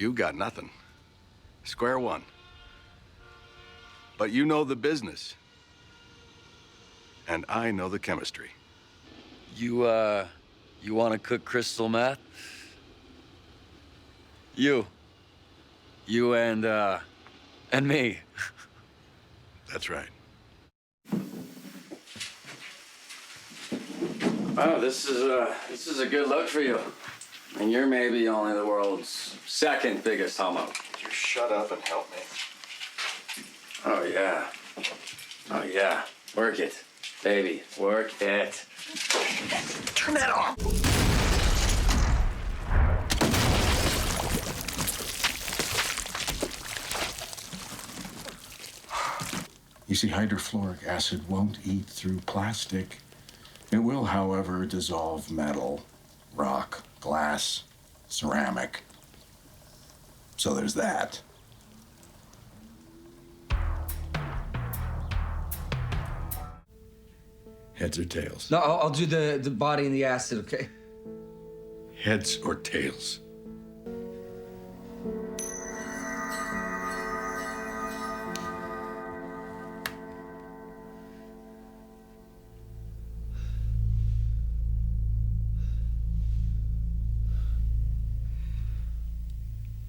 You got nothing. Square one. But you know the business. And I know the chemistry. You want to cook crystal meth? You and me. That's right. Oh, this is a good look for you. And you're maybe only the world's second biggest homo. Would you shut up and help me? Oh, yeah. Oh, yeah. Work it, baby. Work it. Turn that off! You see, hydrofluoric acid won't eat through plastic. It will, however, dissolve metal, rock, glass, ceramic. So there's that. Heads or tails? No, I'll do the body and the acid, okay? Heads or tails?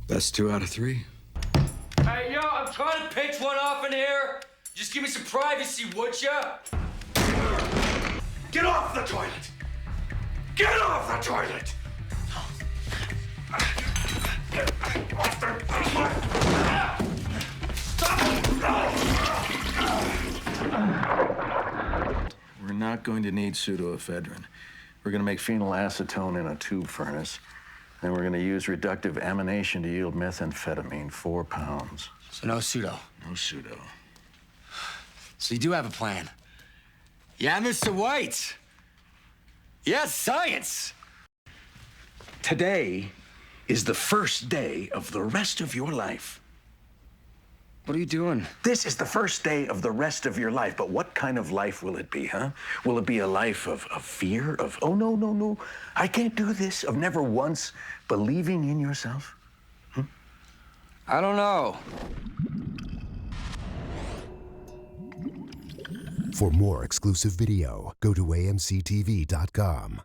Best 2 out of 3. Hey, yo, I'm trying to pinch one off in here. Just give me some privacy, would ya? Get off the toilet! Get off the toilet! We're not going to need pseudoephedrine. We're going to make phenylacetone in a tube furnace. Then we're going to use reductive amination to yield methamphetamine, 4 pounds. So no pseudo. No pseudo. So you do have a plan. Yeah, Mr. White. Yes, science. Today is the first day of the rest of your life. What are you doing? This is the first day of the rest of your life, but what kind of life will it be, huh? Will it be a life of fear, of, oh, no, I can't do this, of never once believing in yourself? I don't know. For more exclusive video, go to amctv.com.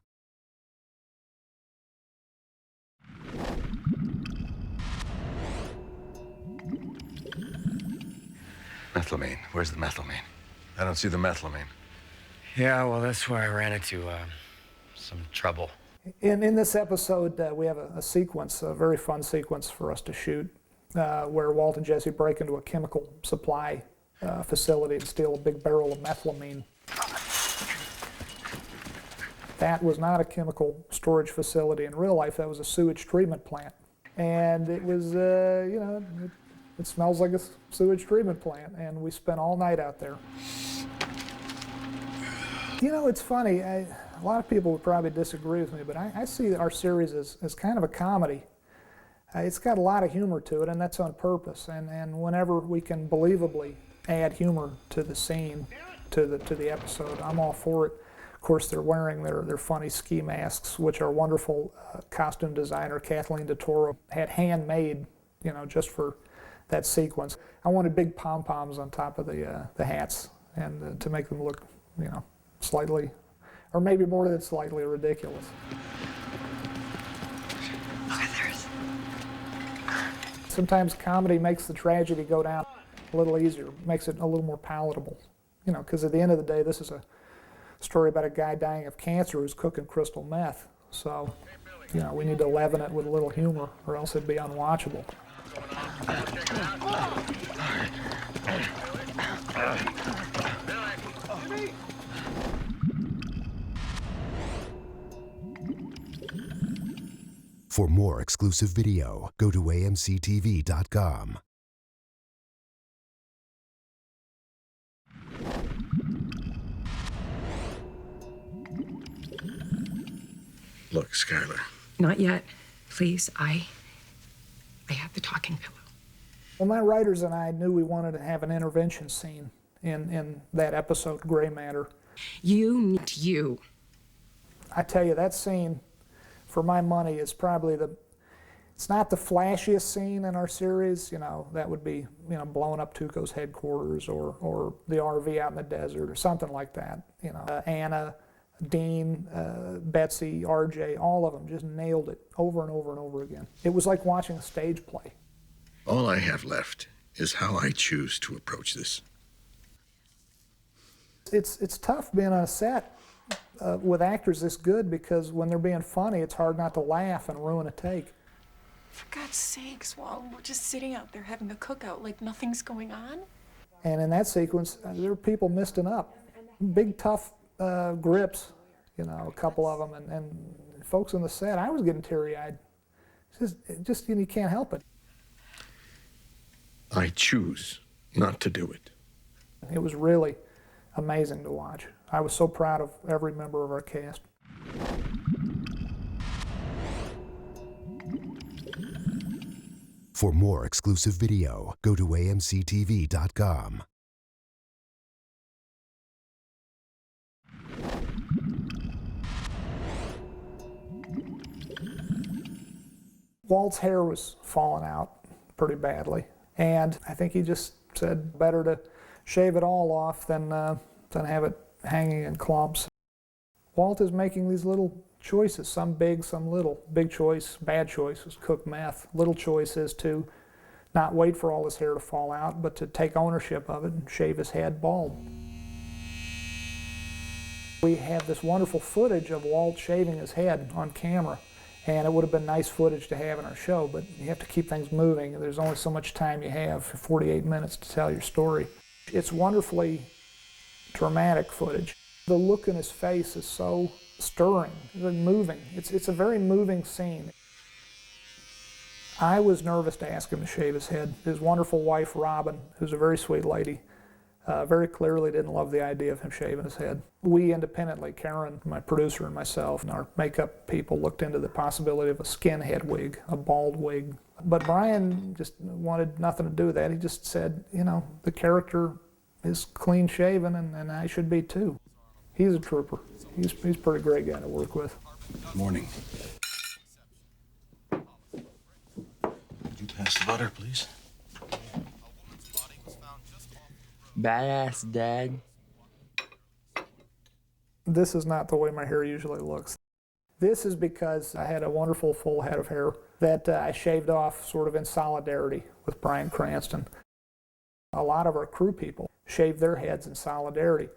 Methylamine. Where's the methylamine? I don't see the methylamine. Yeah, well, that's where I ran into some trouble. In this episode, we have a sequence, a very fun sequence for us to shoot, where Walt and Jesse break into a chemical supply facility and steal a big barrel of methylamine. That was not a chemical storage facility in real life. That was a sewage treatment plant. And it was, you know, it smells like a sewage treatment plant, and we spent all night out there. You know, it's funny, a lot of people would probably disagree with me, but I see our series as kind of a comedy. It's got a lot of humor to it, and that's on purpose. And whenever we can believably add humor to the scene, to the episode, I'm all for it. Of course, they're wearing their funny ski masks, which our wonderful costume designer, Kathleen DeToro, had handmade, you know, just for that sequence. I wanted big pom-poms on top of the hats, and to make them look, you know, slightly, or maybe more than slightly ridiculous. Look at theirs. Sometimes comedy makes the tragedy go down a little easier, makes it a little more palatable. You know, because at the end of the day, this is a story about a guy dying of cancer who's cooking crystal meth. So, you know, we need to leaven it with a little humor, or else it'd be unwatchable. For more exclusive video, go to amctv.com. Look, Skylar. Not yet. Please, I have the talking pillow. Well, my writers and I knew we wanted to have an intervention scene in that episode, Gray Matter. You. I tell you, that scene, for my money, is probably It's not the flashiest scene in our series, you know, that would be, you know, blowing up Tuco's headquarters or the RV out in the desert or something like that. You know, Anna, Dean, Betsy, RJ, all of them just nailed it over and over and over again. It was like watching a stage play. All I have left is how I choose to approach this. It's tough being on a set with actors this good because when they're being funny, it's hard not to laugh and ruin a take. For God's sakes, Walt, we're just sitting out there having a cookout like nothing's going on. And in that sequence, there were people misting up. Big, tough grips, you know, a couple of them. And folks on the set, I was getting teary-eyed. Just, you know, you can't help it. I choose not to do it. It was really amazing to watch. I was so proud of every member of our cast. For more exclusive video, go to amctv.com. Walt's hair was falling out pretty badly, and I think he just said better to shave it all off than have it hanging in clumps. Walt is making these little choices, some big, some little. Big choice, bad choice is cook meth. Little choice is to not wait for all his hair to fall out, but to take ownership of it and shave his head bald. We have this wonderful footage of Walt shaving his head on camera, and it would have been nice footage to have in our show, but you have to keep things moving. There's only so much time you have, 48 minutes to tell your story. It's wonderfully dramatic footage. The look in his face is so stirring, moving. It's a very moving scene. I was nervous to ask him to shave his head. His wonderful wife, Robin, who's a very sweet lady, very clearly didn't love the idea of him shaving his head. We independently, Karen, my producer, and myself, and our makeup people looked into the possibility of a skinhead wig, a bald wig. But Bryan just wanted nothing to do with that. He just said, you know, the character is clean shaven, and I should be too. He's a trooper. He's a pretty great guy to work with. Morning. Would you pass the butter, please? Badass, Dad. This is not the way my hair usually looks. This is because I had a wonderful full head of hair that I shaved off sort of in solidarity with Bryan Cranston. A lot of our crew people shaved their heads in solidarity.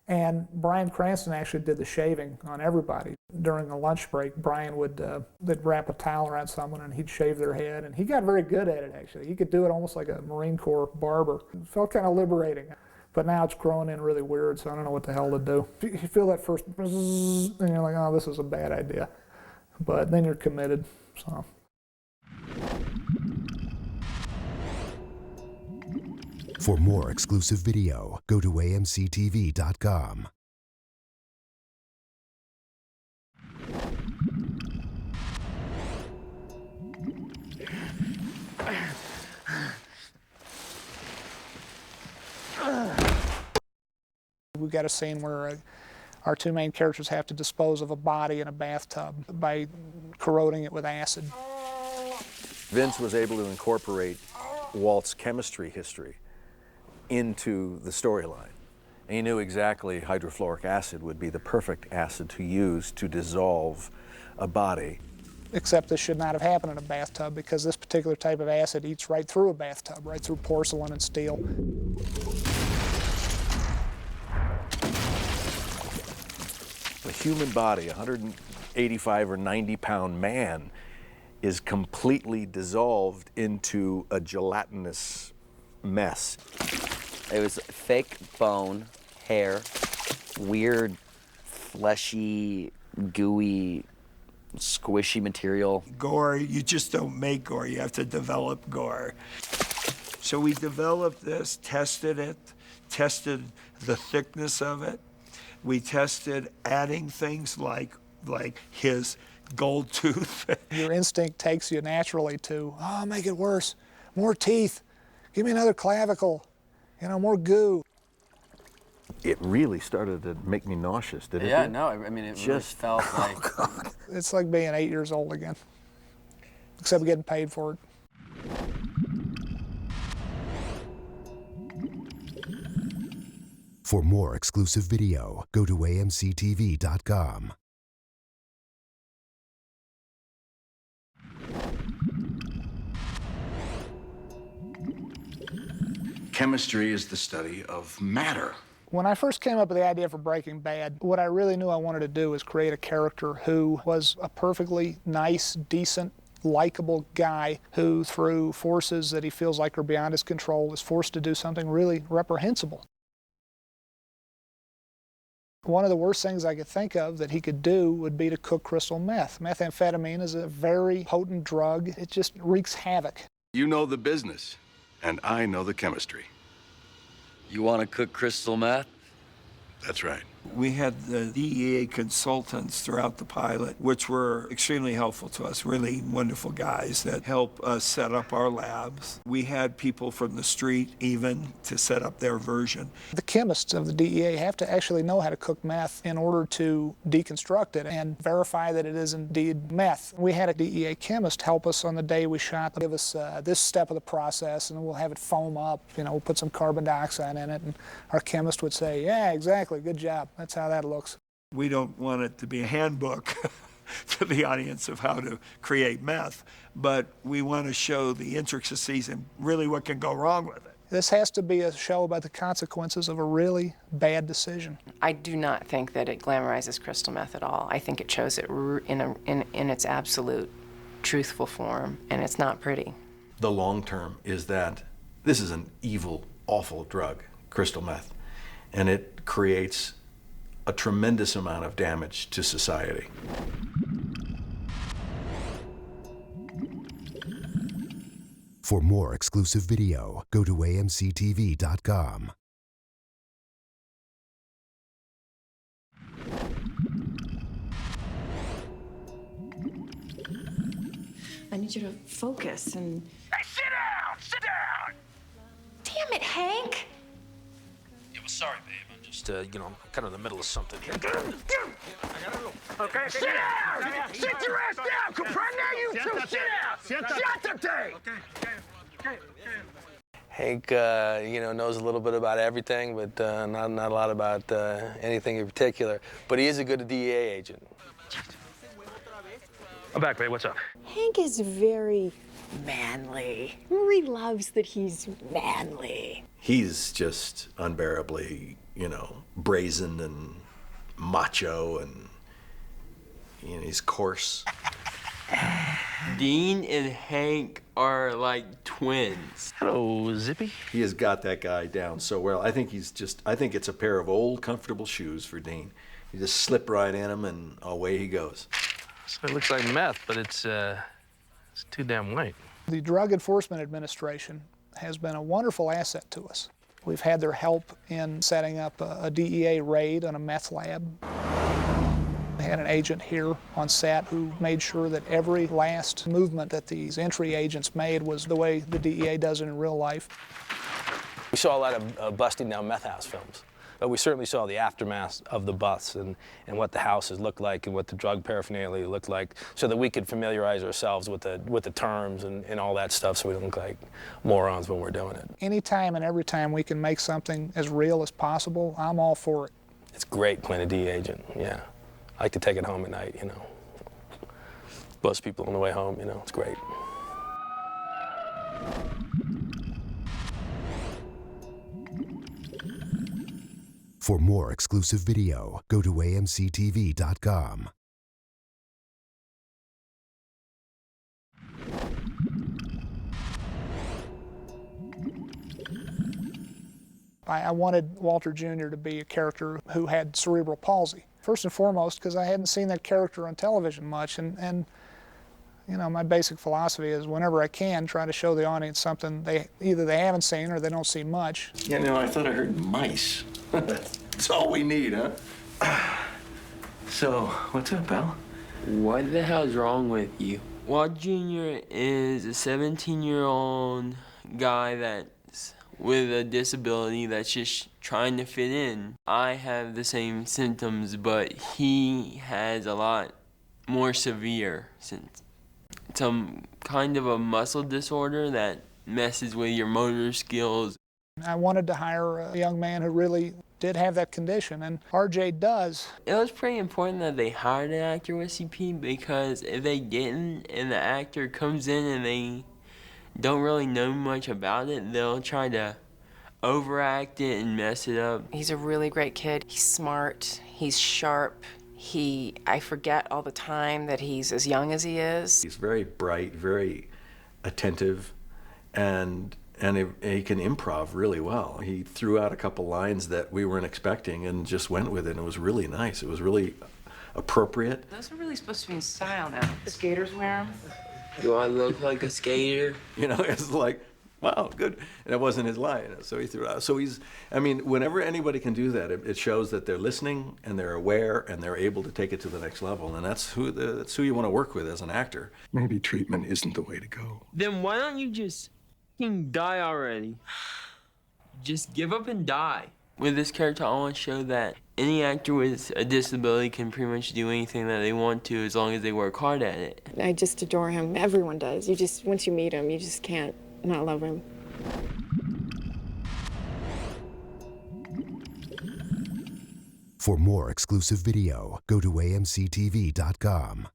And Bryan Cranston actually did the shaving on everybody. During a lunch break, Bryan would they'd wrap a towel around someone and he'd shave their head. And he got very good at it, actually. He could do it almost like a Marine Corps barber. It felt kind of liberating. But now it's growing in really weird, so I don't know what the hell to do. You feel that first bzzz, and you're like, oh, this is a bad idea. But then you're committed, so. For more exclusive video, go to amctv.com. We've got a scene where our two main characters have to dispose of a body in a bathtub by corroding it with acid. Vince was able to incorporate Walt's chemistry history into the storyline. And he knew exactly hydrofluoric acid would be the perfect acid to use to dissolve a body. Except this should not have happened in a bathtub because this particular type of acid eats right through a bathtub, right through porcelain and steel. The human body, 185 or 90-pound man, is completely dissolved into a gelatinous mess. It was fake bone, hair, weird, fleshy, gooey, squishy material. Gore, you just don't make gore, you have to develop gore. So we developed this, tested it, tested the thickness of it. We tested adding things like his gold tooth. Your instinct takes you naturally to, oh, make it worse, more teeth, give me another clavicle, you know, more goo. It really started to make me nauseous, didn't it? Yeah, no, I mean, it just really felt like... It's like being 8 years old again. except getting paid for it. For more exclusive video, go to amctv.com. Chemistry is the study of matter. When I first came up with the idea for Breaking Bad, what I really knew I wanted to do was create a character who was a perfectly nice, decent, likable guy who, through forces that he feels like are beyond his control, is forced to do something really reprehensible. One of the worst things I could think of that he could do would be to cook crystal meth. Methamphetamine is a very potent drug. It just wreaks havoc. You know the business, and I know the chemistry. You want to cook crystal meth? That's right. We had the DEA consultants throughout the pilot, which were extremely helpful to us, really wonderful guys that help us set up our labs. We had people from the street even to set up their version. The chemists of the DEA have to actually know how to cook meth in order to deconstruct it and verify that it is indeed meth. We had a DEA chemist help us on the day we shot, give us this step of the process, and we'll have it foam up. You know, we'll put some carbon dioxide in it, and our chemist would say, yeah, exactly, good job. That's how that looks. We don't want it to be a handbook to the audience of how to create meth, but we want to show the intricacies and really what can go wrong with it. This has to be a show about the consequences of a really bad decision. I do not think that it glamorizes crystal meth at all. I think it shows it in its absolute truthful form, and it's not pretty. The long term is that this is an evil, awful drug, crystal meth, and it creates a tremendous amount of damage to society. For more exclusive video, go to amctv.com. I need you to focus and... Hey, sit down! Sit down! Damn it, Hank! Yeah, well, sorry, babe. I'm just, you know, kind of in the middle of something here. Okay, sit down! Sit your ass down! Comprende? You two, sit down! Siéntate! Okay. Hank, you know, knows a little bit about everything, but not a lot about anything in particular. But he is a good DEA agent. I'm back, babe. What's up? Hank is very manly. Marie loves that he's manly. He's just unbearably, you know, brazen and macho, and you know, he's coarse. Dean and Hank are like twins. Hello, Zippy. He has got that guy down so well. I think it's a pair of old, comfortable shoes for Dean. You just slip right in them, and away he goes. So it looks like meth, but it's too damn white. The Drug Enforcement Administration has been a wonderful asset to us. We've had their help in setting up a DEA raid on a meth lab. We had an agent here on set who made sure that every last movement that these entry agents made was the way the DEA does it in real life. We saw a lot of busting down meth house films, but we certainly saw the aftermath of the busts and what the houses looked like and what the drug paraphernalia looked like, so that we could familiarize ourselves with the terms and all that stuff, so we don't look like morons when we're doing it. Anytime and every time we can make something as real as possible, I'm all for it. It's great playing a DEA agent, yeah. I like to take it home at night, you know. Bust people on the way home, you know, it's great. For more exclusive video, go to amctv.com. I wanted Walter Jr. to be a character who had cerebral palsy. First and foremost, because I hadn't seen that character on television much, and you know, my basic philosophy is whenever I can, try to show the audience something either they haven't seen or they don't see much. You know, I thought I heard mice. That's all we need, huh? So, what's up, pal? What the hell's wrong with you? Walt Jr. is a 17-year-old guy that's with a disability that's just trying to fit in. I have the same symptoms, but he has a lot more severe symptoms. some kind of a muscle disorder that messes with your motor skills. I wanted to hire a young man who really did have that condition, and RJ does. It was pretty important that they hired an actor with CP, because if they didn't and the actor comes in and they don't really know much about it, they'll try to overact it and mess it up. He's a really great kid. He's smart, he's sharp. I forget all the time that he's as young as he is. He's very bright, very attentive, and he can improv really well. He threw out a couple lines that we weren't expecting and just went with it, and it was really nice. It was really appropriate. Those are really supposed to be in style now. The skaters wear them. Do I look like a skater? You know, it's like, wow, good. And it wasn't his line, so he threw it out. So I mean, whenever anybody can do that, it shows that they're listening and they're aware and they're able to take it to the next level. And that's who you want to work with as an actor. Maybe treatment isn't the way to go. Then why don't you just die already? Just give up and die. With this character, I want to show that any actor with a disability can pretty much do anything that they want to as long as they work hard at it. I just adore him. Everyone does. Once you meet him, you just can't not love him. For more exclusive video, go to amctv.com.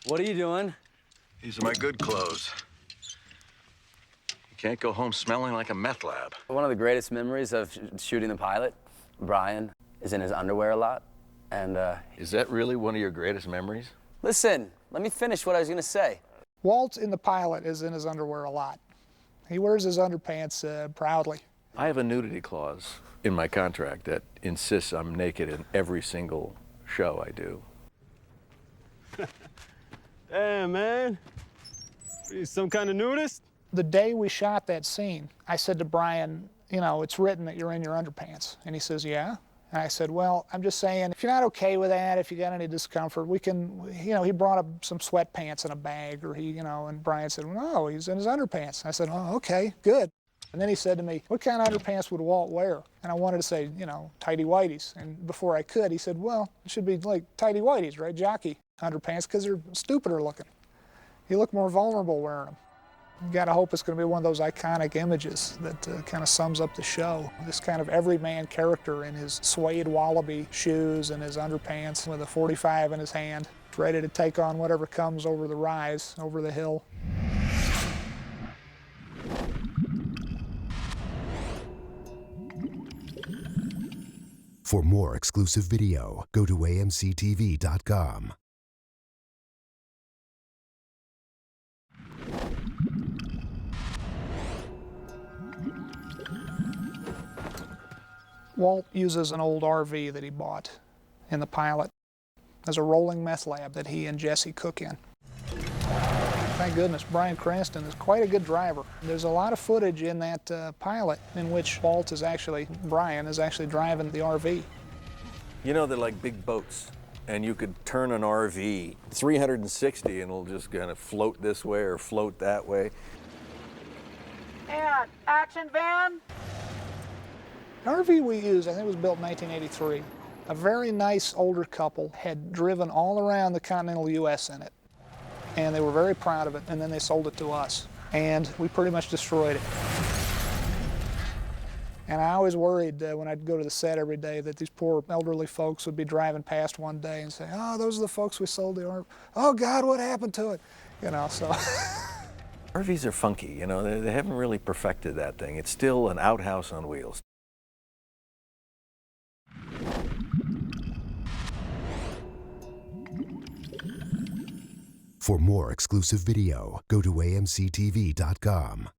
What are you doing? These are my good clothes. You can't go home smelling like a meth lab. One of the greatest memories of shooting the pilot, Bryan, is in his underwear a lot. And, Is that really one of your greatest memories? listen, let me finish what I was gonna say. Walt in the pilot is in his underwear a lot. He wears his underpants proudly. I have a nudity clause in my contract that insists I'm naked in every single show I do. Damn, man. Are you some kind of nudist? The day we shot that scene, I said to Bryan, you know, it's written that you're in your underpants. And he says, yeah. And I said, well, I'm just saying, if you're not okay with that, if you got any discomfort, we can, you know, he brought up some sweatpants in a bag, or and Bryan said, no, he's in his underpants. I said, oh, okay, good. And then he said to me, what kind of underpants would Walt wear? And I wanted to say, you know, tighty whities. And before I could, he said, well, it should be like tighty whities, right? Jockey underpants, because they're stupider looking. You look more vulnerable wearing them. You gotta hope it's gonna be one of those iconic images that kind of sums up the show. This kind of everyman character in his suede wallaby shoes and his underpants with a .45 in his hand, ready to take on whatever comes over the rise, over the hill. For more exclusive video, go to amctv.com. Walt uses an old RV that he bought in the pilot as a rolling meth lab that he and Jesse cook in. Thank goodness, Bryan Cranston is quite a good driver. There's a lot of footage in that pilot in which Bryan is actually driving the RV. You know, they're like big boats, and you could turn an RV 360 and it'll just kind of float this way or float that way. And action van. The RV we used, I think it was built in 1983. A very nice older couple had driven all around the continental U.S. in it. And they were very proud of it, and then they sold it to us. And we pretty much destroyed it. And I always worried when I'd go to the set every day that these poor elderly folks would be driving past one day and say, oh, those are the folks we sold the RV. Oh, God, what happened to it? You know, so. RVs are funky, you know, they haven't really perfected that thing. It's still an outhouse on wheels. For more exclusive video, go to amctv.com.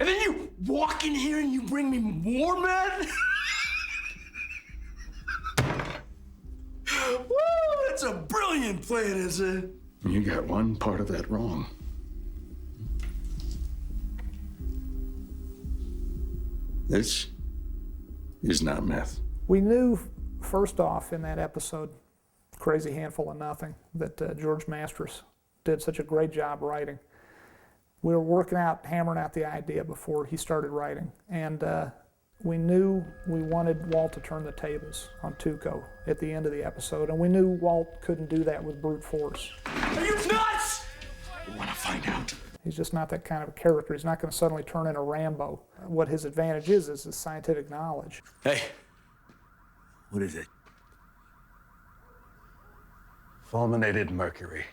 And then you walk in here and you bring me more meth? Woo, that's a brilliant plan, isn't it? You got one part of that wrong. This is not meth. We knew First off, in that episode, Crazy Handful of Nothing, that George Mastras did such a great job writing. We were hammering out the idea before he started writing, and we knew we wanted Walt to turn the tables on Tuco at the end of the episode, and we knew Walt couldn't do that with brute force. Are you nuts? I want to find out. He's just not that kind of a character. He's not going to suddenly turn into Rambo. What his advantage is his scientific knowledge. Hey, what is it? Fulminated mercury.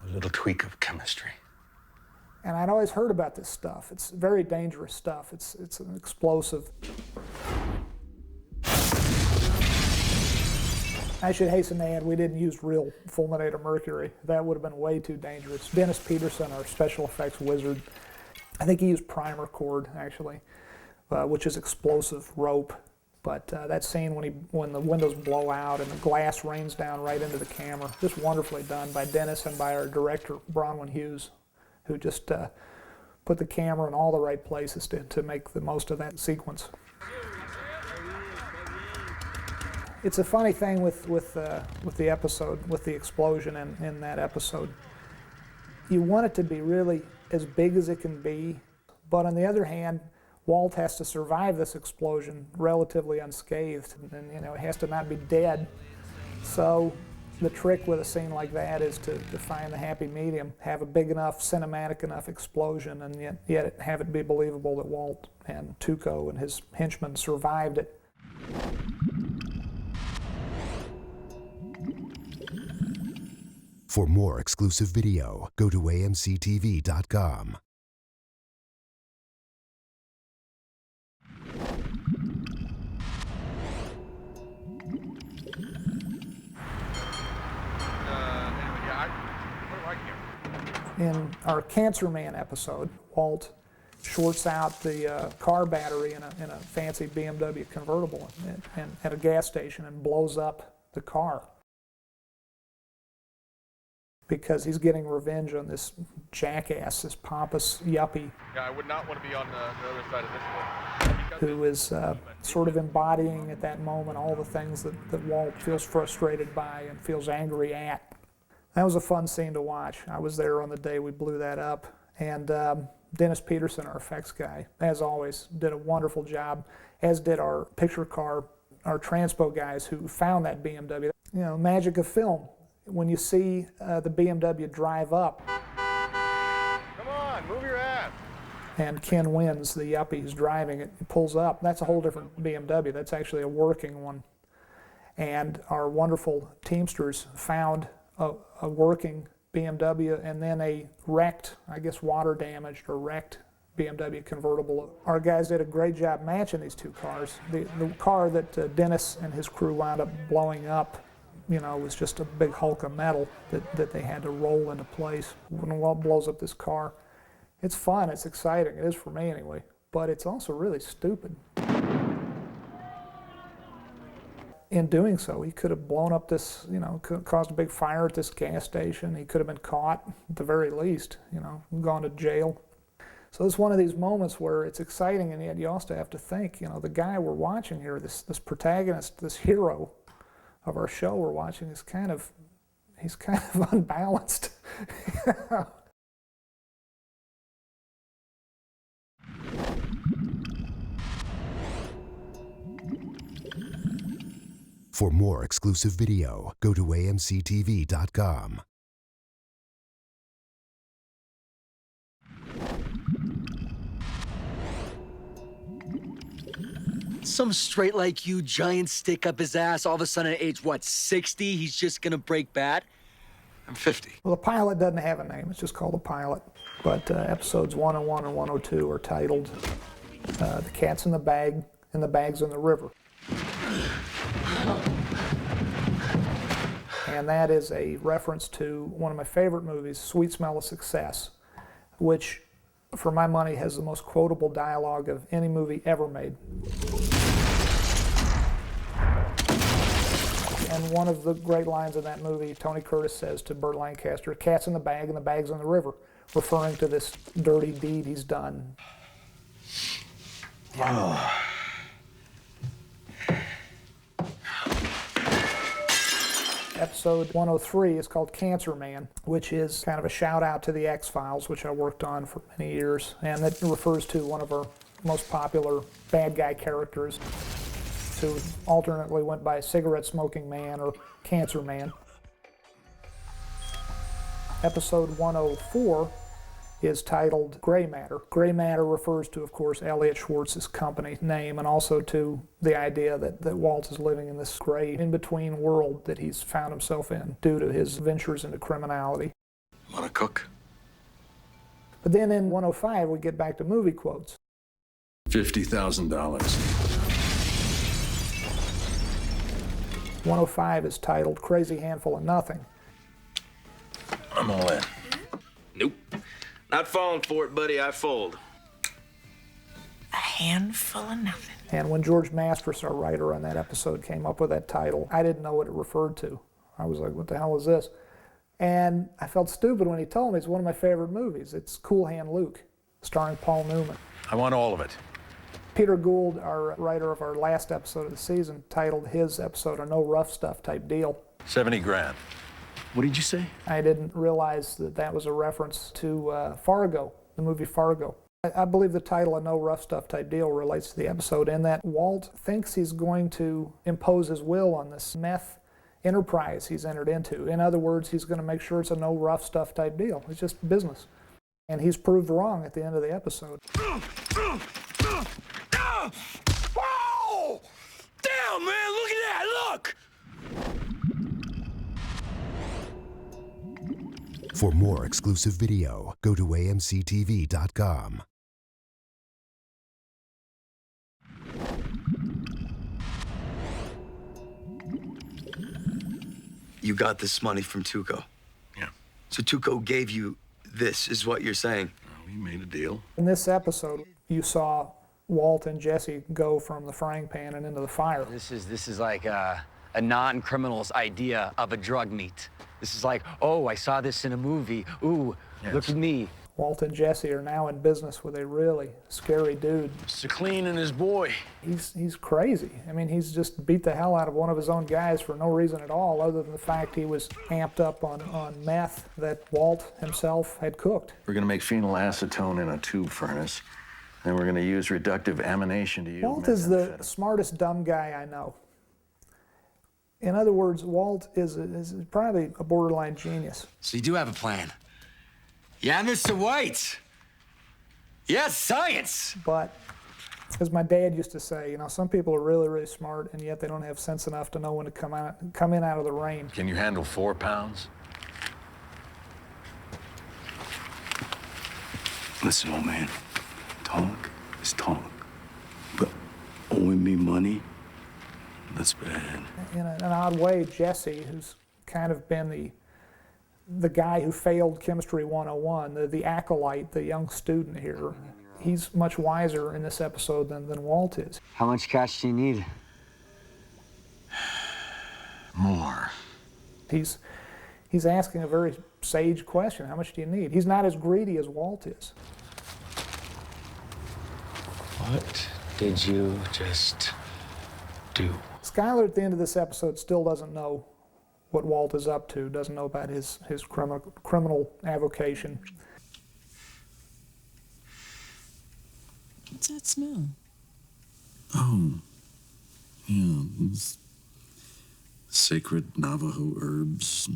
A little tweak of chemistry. And I'd always heard about this stuff. It's very dangerous stuff. It's an explosive. I should hasten to add, we didn't use real fulminated mercury. That would have been way too dangerous. Dennis Peterson, our special effects wizard, I think he used primer cord, actually, which is explosive rope. But that scene when the windows blow out and the glass rains down right into the camera, just wonderfully done by Dennis and by our director, Bronwyn Hughes, who just put the camera in all the right places to make the most of that sequence. It's a funny thing with the episode, with the explosion in that episode. You want it to be really as big as it can be, but on the other hand, Walt has to survive this explosion relatively unscathed, and it has to not be dead. So the trick with a scene like that is to find the happy medium, have a big enough, cinematic enough explosion, and yet have it be believable that Walt and Tuco and his henchmen survived it. For more exclusive video, go to amctv.com. In our Cancer Man episode, Walt shorts out the car battery in a fancy BMW convertible and at a gas station and blows up the car because he's getting revenge on this jackass, this pompous yuppie. Yeah, I would not want to be on the other side of this one. Who is sort of embodying at that moment all the things that Walt feels frustrated by and feels angry at. That was a fun scene to watch. I was there on the day we blew that up. And Dennis Peterson, our effects guy, as always, did a wonderful job, as did our picture car, our transpo guys who found that BMW. You know, magic of film. When you see the BMW drive up. Come on, move your ass. And Ken wins, the yuppie who's driving it, pulls up. That's a whole different BMW. That's actually a working one. And our wonderful Teamsters found a working BMW and then a wrecked, I guess water damaged or wrecked BMW convertible. Our guys did a great job matching these two cars. The car that Dennis and his crew wound up blowing up, you know, was just a big hulk of metal that they had to roll into place. When Walt blows up this car, it's fun, it's exciting, it is for me anyway, but it's also really stupid. In doing so, he could have blown up this, you know, caused a big fire at this gas station. He could have been caught, at the very least, you know, gone to jail. So it's one of these moments where it's exciting, and yet you also have to think, you know, the guy we're watching here, this protagonist, this hero of our show we're watching, he's kind of unbalanced. For more exclusive video, go to amctv.com. Some straight like you, giant stick up his ass, all of a sudden at age, what, 60, he's just gonna break bad? I'm 50. Well, the pilot doesn't have a name, it's just called a pilot. But episodes 101 and 102 are titled The Cat's in the Bag and the Bag's in the River. And that is a reference to one of my favorite movies, Sweet Smell of Success, which, for my money, has the most quotable dialogue of any movie ever made. And one of the great lines in that movie, Tony Curtis says to Burt Lancaster, "Cat's in the bag and the bag's in the river," referring to this dirty deed he's done. Oh. episode 103 is called Cancer Man, which is kind of a shout out to the X-Files, which I worked on for many years, and it refers to one of our most popular bad guy characters, who alternately went by Cigarette Smoking Man or Cancer Man. Episode 104 is titled Gray Matter. Gray Matter refers to, of course, Elliot Schwartz's company name, and also to the idea that Walt is living in this gray in-between world that he's found himself in due to his ventures into criminality. Want to cook? But then in 105, we get back to movie quotes. $50,000. 105 is titled Crazy Handful of Nothing. I'm all in. Nope. Not falling for it, buddy. I fold. A handful of nothing. And when George Mastras, our writer on that episode, came up with that title, I didn't know what it referred to. I was like, what the hell is this? And I felt stupid when he told me it's one of my favorite movies. It's Cool Hand Luke, starring Paul Newman. I want all of it. Peter Gould, our writer of our last episode of the season, titled his episode a no rough stuff type deal. 70 grand. What did you say? I didn't realize that that was a reference to Fargo, the movie Fargo. I believe the title a no rough stuff type deal relates to the episode in that Walt thinks he's going to impose his will on this meth enterprise he's entered into. In other words, he's going to make sure it's a no rough stuff type deal. It's just business. And he's proved wrong at the end of the episode. Whoa! Damn, man, look at that, look! For more exclusive video, go to amctv.com. You got this money from Tuco. Yeah. So Tuco gave you this, is what you're saying? We made a deal. In this episode, you saw Walt and Jesse go from the frying pan and into the fire. This is like a non-criminal's idea of a drug meet. This is like, oh, I saw this in a movie. Ooh, yes. Look at me. Walt and Jesse are now in business with a really scary dude. Mr. Clean and his boy. He's crazy. I mean, he's just beat the hell out of one of his own guys for no reason at all, other than the fact he was amped up on meth that Walt himself had cooked. We're going to make phenylacetone in a tube furnace, and we're going to use reductive amination to yield Walt is the methamphetamine. smartest dumb guy I know. In other words, Walt is probably a borderline genius. So you do have a plan. Yeah, Mr. White. Yes, science. But, as my dad used to say, you know, some people are really, really smart, and yet they don't have sense enough to know when to come in out of the rain. Can you handle 4 pounds? Listen, old man, talk is talk, but owing me money, that's bad. In an odd way, Jesse, who's kind of been the guy who failed Chemistry 101, the acolyte, the young student here, he's much wiser in this episode than Walt is. How much cash do you need? More. He's asking a very sage question. How much do you need? He's not as greedy as Walt is. What did you just do? Skyler at the end of this episode still doesn't know what Walt is up to, doesn't know about his criminal avocation. What's that smell? Oh, yeah, it's sacred Navajo herbs.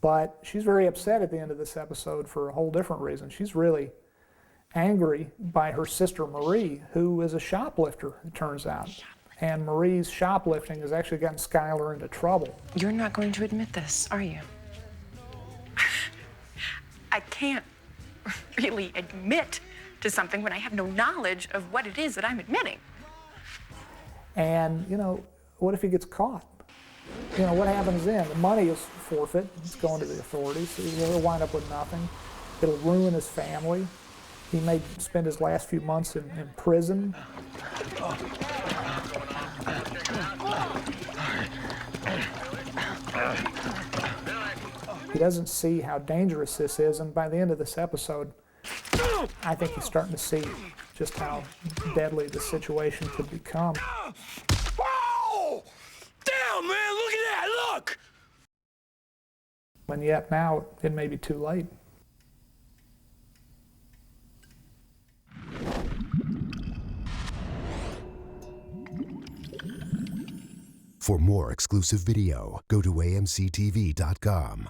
But she's very upset at the end of this episode for a whole different reason. She's really angry by her sister Marie, who is a shoplifter, it turns out. And Marie's shoplifting has actually gotten Skyler into trouble. You're not going to admit this, are you? I can't really admit to something when I have no knowledge of what it is that I'm admitting. And, you know, what if he gets caught? You know, what happens then? The money is forfeit. It's going to the authorities. He'll wind up with nothing. It'll ruin his family. He may spend his last few months in prison. He doesn't see how dangerous this is, and by the end of this episode, I think he's starting to see just how deadly the situation could become. Whoa! Damn, man, look at that, look! and yet now it may be too late. For more exclusive video, go to amctv.com.